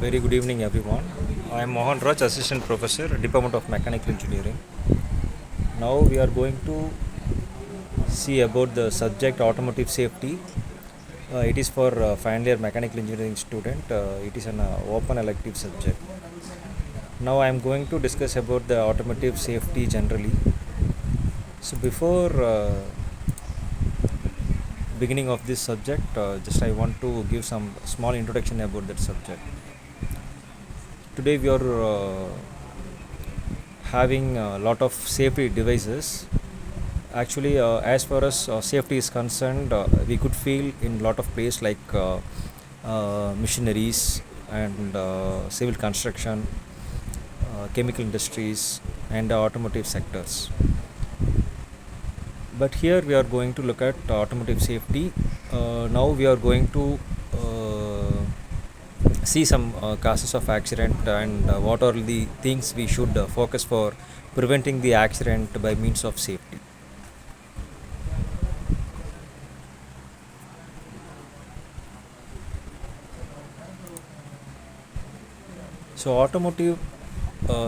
Very good evening, everyone. I am Mohan Raj, Assistant Professor, Department of Mechanical Engineering. Now we are going to see about the subject automotive safety. It is for final year mechanical engineering student. It is an open elective subject. Now I am going to discuss about the automotive safety generally. So before beginning of this subject, just I want to give some small introduction about that subject. Today we are having a lot of safety devices. Actually, as far as safety is concerned, we could feel in lot of places like machineries and civil construction, chemical industries, and automotive sectors. But here we are going to look at automotive safety. Now we are going to see some causes of accident and what are the things we should focus for preventing the accident by means of safety. So automotive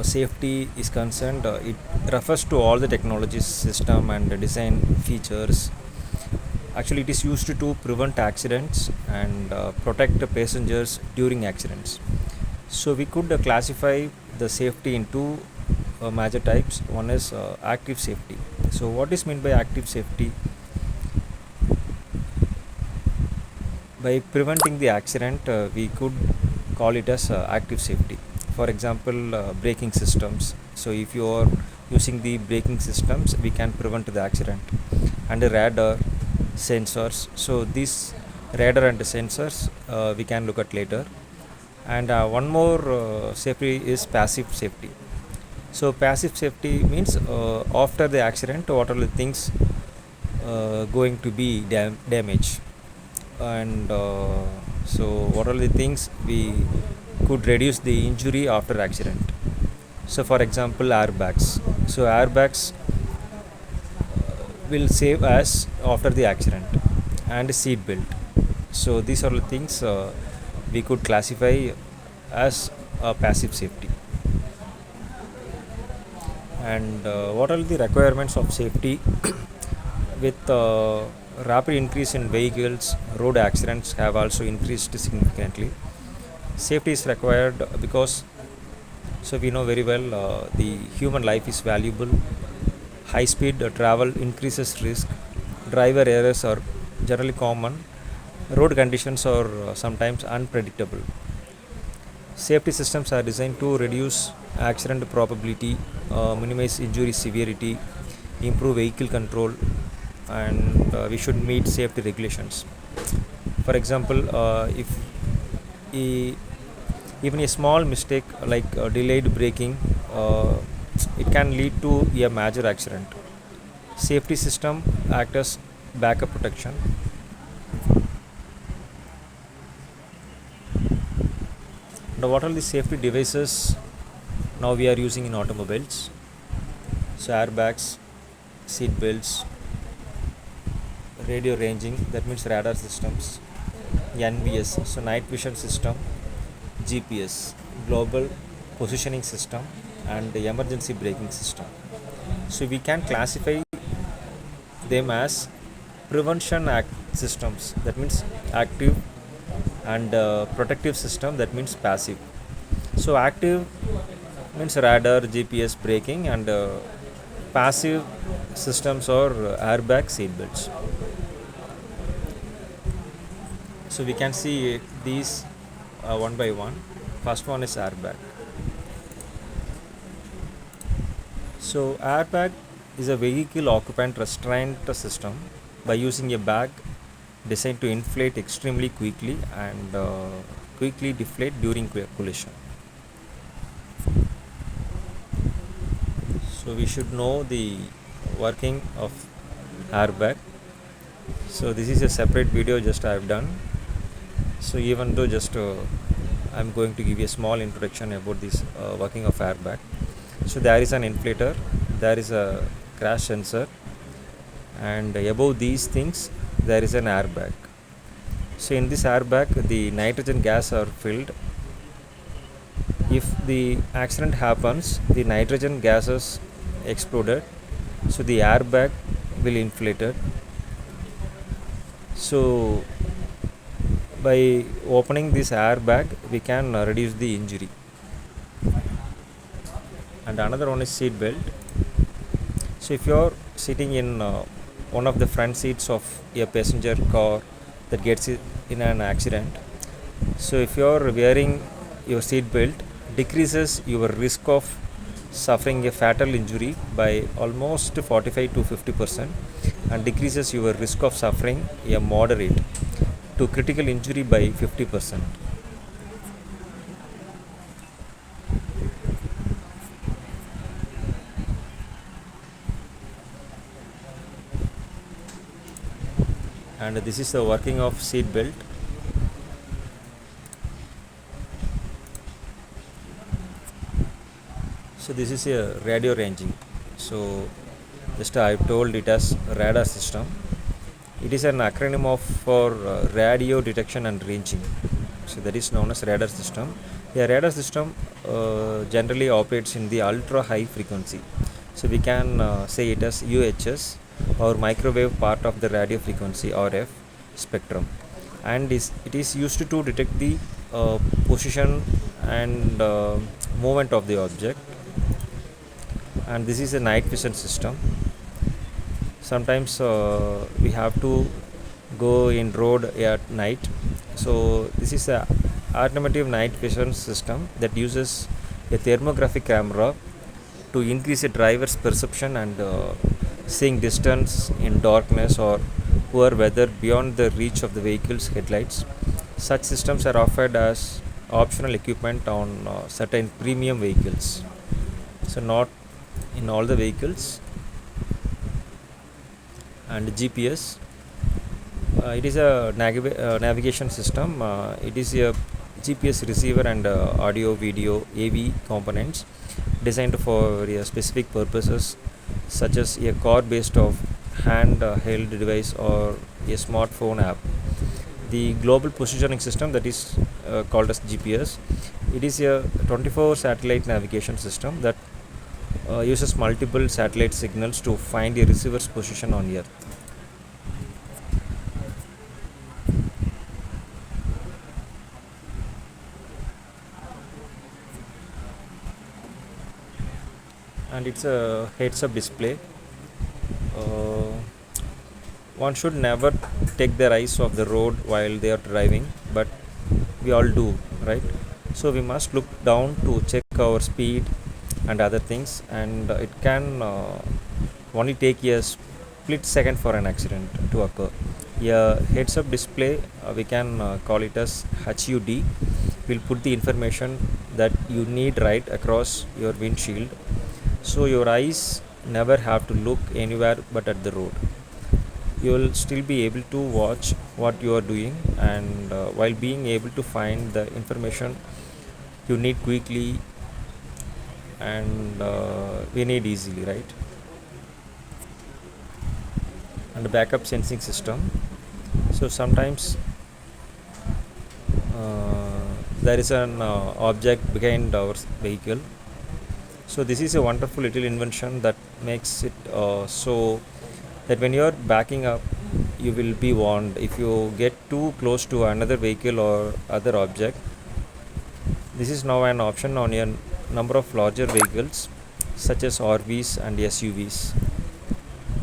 safety is concerned, it refers to all the technologies, system and design features. Actually, it is used to prevent accidents and protect the passengers during accidents. So we could classify the safety into major types. One is active safety. So what is meant by active safety? By preventing the accident, we could call it as active safety. For example, braking systems. So if you are using the braking systems, we can prevent the accident. And the radar, sensors. So these radar and the sensors we can look at later. And one more safety is passive safety. So passive safety means after the accident, what are the things going to be damaged, and so what are the things we could reduce the injury after accident. So for example, airbags. So airbags will save us after the accident, and seat belt. So these are the things we could classify as passive safety. And what are the requirements of safety? With rapid increase in vehicles, road accidents have also increased significantly. Safety is required because, so we know very well, the human life is valuable. High speed travel increases risk. Driver errors are generally common. Road conditions are sometimes unpredictable. Safety systems are designed to reduce accident probability, minimize injury severity, improve vehicle control, and we should meet safety regulations. For example, if e- even a small mistake like delayed braking, it can lead to a major accident. Safety system act as backup protection. Now, what are the safety devices now we are using in automobiles? So airbags, seat belts, radio ranging, that means radar systems, NVS, so night vision system, GPS, global positioning system, and the emergency braking system. So we can classify them as prevention act systems, that means active, and protective system, that means passive. So active means radar, GPS, braking, and passive systems or airbag, seat belts. So we can see these one by one. First one is airbag. So airbag is a vehicle occupant restraint system by using a bag designed to inflate extremely quickly and quickly deflate during collision. So we should know the working of airbag. So this is a separate video just I have done. So even though just I'm going to give you a small introduction about this working of airbag. So there is an inflator, there is a crash sensor, and above these things there is an airbag. So in this airbag the nitrogen gas are filled, If the accident happens, the nitrogen gases exploded, so the airbag will inflate it. So by opening this airbag, we can reduce the injury. And another one is seat belt. So if you're sitting in one of the front seats of a passenger car that gets in an accident, so if you're wearing your seat belt, decreases your risk of suffering a fatal injury by almost 45 to 50%, and decreases your risk of suffering a moderate to critical injury by 50%. And this is the working of seat belt. So this is a radio ranging. So just I've told it as radar system. It is an acronym of for radio detection and ranging. So that is known as radar system. A radar system generally operates in the ultra high frequency. So we can say it as UHS or microwave part of the radio frequency RF spectrum, and it is used to detect the position and movement of the object. And this is a night vision system. Sometimes we have to go in road at night, so this is a automotive night vision system that uses a thermographic camera to increase a driver's perception and seeing distance in darkness or poor weather beyond the reach of the vehicle's headlights. Such systems are offered as optional equipment on certain premium vehicles, so not in all the vehicles. And GPS, it is a navigation system. It is a GPS receiver and audio video AV components designed for specific purposes, such as a car based of hand held device or a smartphone app. The global positioning system, that is called as GPS, it is a 24 satellite navigation system that uses multiple satellite signals to find a receiver's position on Earth. And it's a heads up display. uh, One should never take their eyes off the road while they are driving, but we all do, right? So we must look down to check our speed and other things, and it can only take a split second for an accident to occur. A heads up display, we can call it as HUD, will put the information that you need right across your windshield, so your eyes never have to look anywhere but at the road. You will still be able to watch what you are doing, and while being able to find the information you need quickly, and we need easily, right? And the backup sensing system. So sometimes there is an object behind our vehicle. So this is a wonderful little invention that makes it so that when you are backing up, you will be warned if you get too close to another vehicle or other object. This is now an option on a number of larger vehicles such as RVs and SUVs,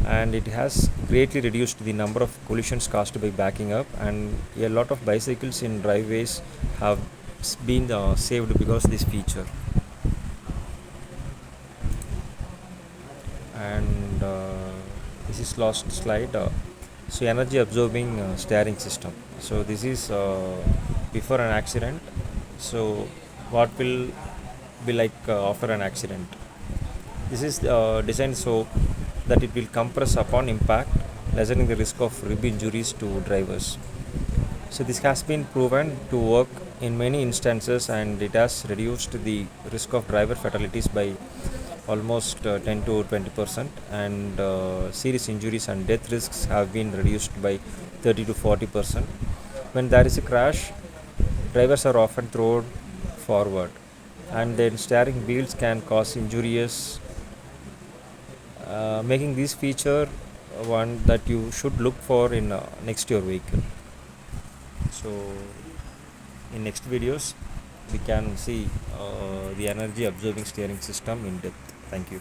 and it has greatly reduced the number of collisions caused by backing up, and a lot of bicycles in driveways have been saved because of this feature. And this is last slide. So energy absorbing steering system. So this is before an accident. So what will be like after an accident? This is designed so that it will compress upon impact, lessening the risk of rib injuries to drivers. So this has been proven to work in many instances, and it has reduced the risk of driver fatalities by almost 10 to 20%, and serious injuries and death risks have been reduced by 30 to 40%. When there is a crash, drivers are often thrown forward, and then steering wheels can cause injuries, making this feature one that you should look for in next your vehicle. So in next videos we can see the energy absorbing steering system in depth. Thank you.